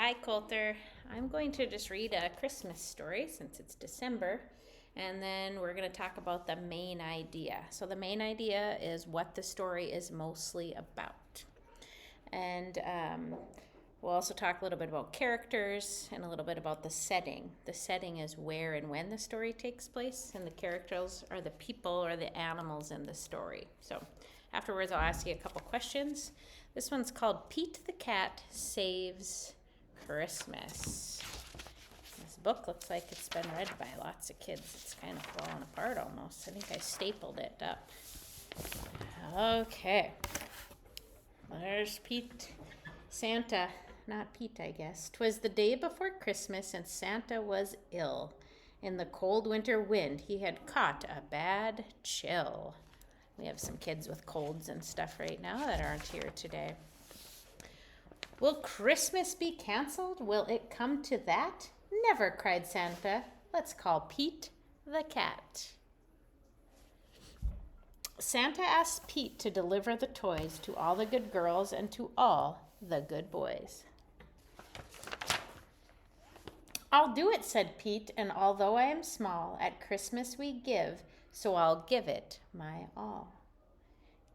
Hi, Coulter. I'm going to just read a Christmas story since it's December, and then we're going to talk about the main idea. So, the main idea is what the story is mostly about. And we'll also talk a little bit about characters and a little bit about the setting. The setting is where and when the story takes place, and the characters are the people or the animals in the story. So, afterwards, I'll ask you a couple questions. This one's called Pete the Cat Saves Christmas. This book looks like it's been read by lots of kids. It's kind of falling apart almost. I think I stapled it up. Okay. There's Pete. Santa. Not Pete, I guess. 'Twas the day before Christmas, and Santa was ill. In the cold winter wind, he had caught a bad chill. We have some kids with colds and stuff right now that aren't here today. Will Christmas be canceled? Will it come to that? Never, cried Santa. Let's call Pete the cat. Santa asked Pete to deliver the toys to all the good girls and to all the good boys. I'll do it, said Pete, and although I am small, at Christmas we give, so I'll give it my all.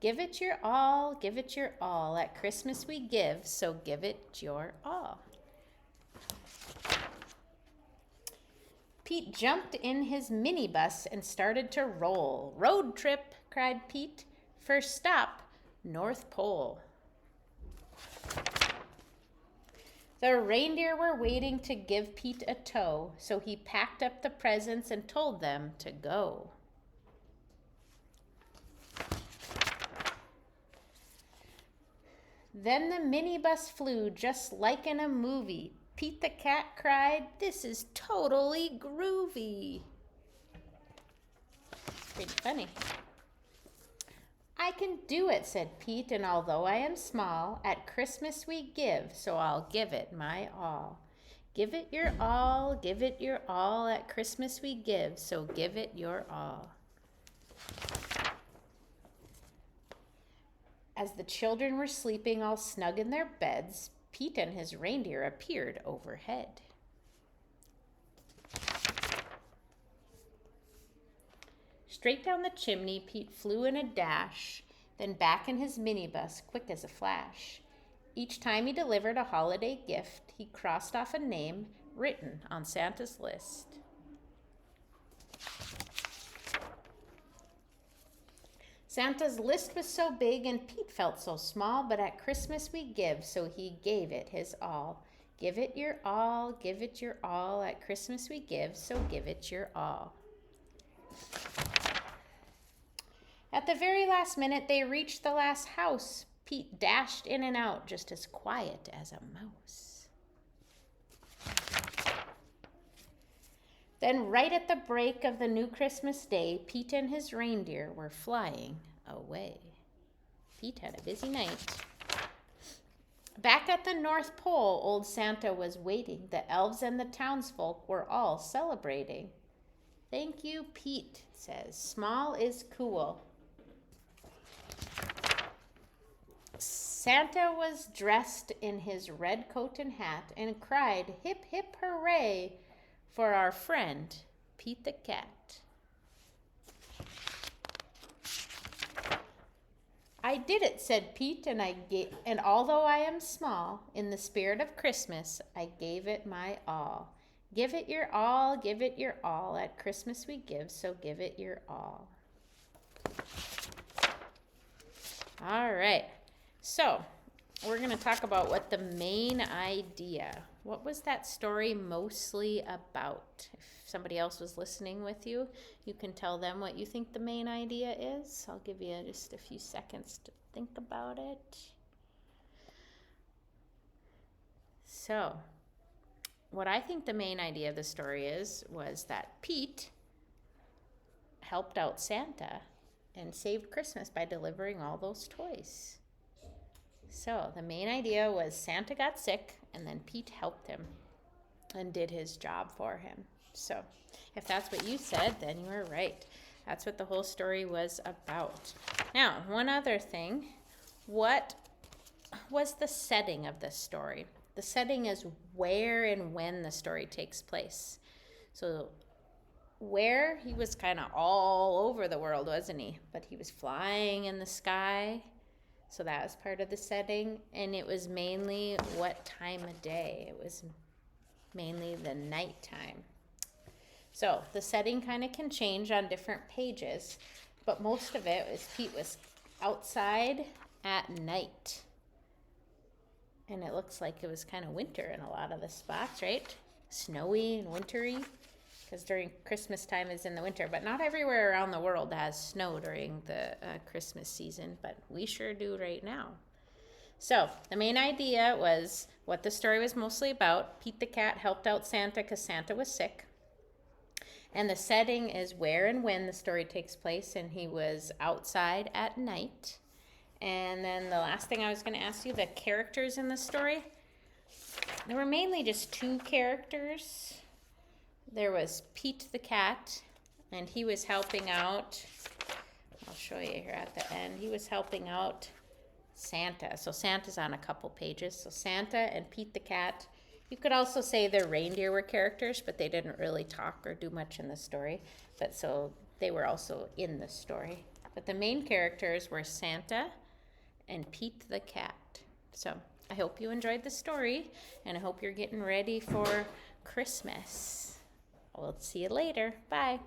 Give it your all, give it your all. At Christmas we give, so give it your all. Pete jumped in his minibus and started to roll. Road trip, cried Pete. First stop, North Pole. The reindeer were waiting to give Pete a tow, so he packed up the presents and told them to go. Then the minibus flew just like in a movie. Pete the cat cried, "This is totally groovy." Pretty funny. I can do it, said Pete, and although I am small, at Christmas we give, so I'll give it my all. Give it your all, give it your all. At Christmas we give, so give it your all. As the children were sleeping all snug in their beds, Pete and his reindeer appeared overhead. Straight down the chimney, Pete flew in a dash, then back in his minibus, quick as a flash. Each time he delivered a holiday gift, he crossed off a name written on Santa's list. Santa's list was so big and Pete felt so small, but at Christmas we give, so he gave it his all. Give it your all, give it your all. At Christmas we give, so give it your all. At the very last minute, they reached the last house. Pete dashed in and out, just as quiet as a mouse. Then, right at the break of the new Christmas day, Pete and his reindeer were flying away. Pete had a busy night. Back at the North Pole, old Santa was waiting. The elves and the townsfolk were all celebrating. Thank you, Pete, it says. Small is cool. Santa was dressed in his red coat and hat and cried, "Hip, hip, hooray!" for our friend, Pete the cat. I did it, said Pete, and although I am small, in the spirit of Christmas, I gave it my all. Give it your all, give it your all. At Christmas we give, so give it your all. All right, so we're going to talk about what the main idea. What was that story mostly about? If somebody else was listening with you, you can tell them what you think the main idea is. I'll give you just a few seconds to think about it. So, what I think the main idea of the story was that Pete helped out Santa and saved Christmas by delivering all those toys. So the main idea was Santa got sick and then Pete helped him and did his job for him. So if that's what you said, then you were right. That's what the whole story was about. Now, one other thing. What was the setting of this story? The setting is where and when the story takes place. So where, he was kind of all over the world, wasn't he? But he was flying in the sky. So that was part of the setting. And it was mainly what time of day? It was mainly the nighttime. So the setting kind of can change on different pages, but most of it was Pete was outside at night. And it looks like it was kind of winter in a lot of the spots, right? Snowy and wintry, because during Christmas time is in the winter, but not everywhere around the world has snow during the Christmas season, but we sure do right now. So the main idea was what the story was mostly about. Pete the cat helped out Santa because Santa was sick. And the setting is where and when the story takes place, and he was outside at night. And then the last thing I was going to ask you, the characters in the story. There were mainly just two characters. There was Pete the cat, and he was helping out. I'll show you here at the end. He was helping out Santa. So Santa's on a couple pages. So Santa and Pete the cat. You could also say the reindeer were characters, but they didn't really talk or do much in the story. But so they were also in the story. But the main characters were Santa and Pete the cat. So I hope you enjoyed the story, and I hope you're getting ready for Christmas. We'll see you later. Bye.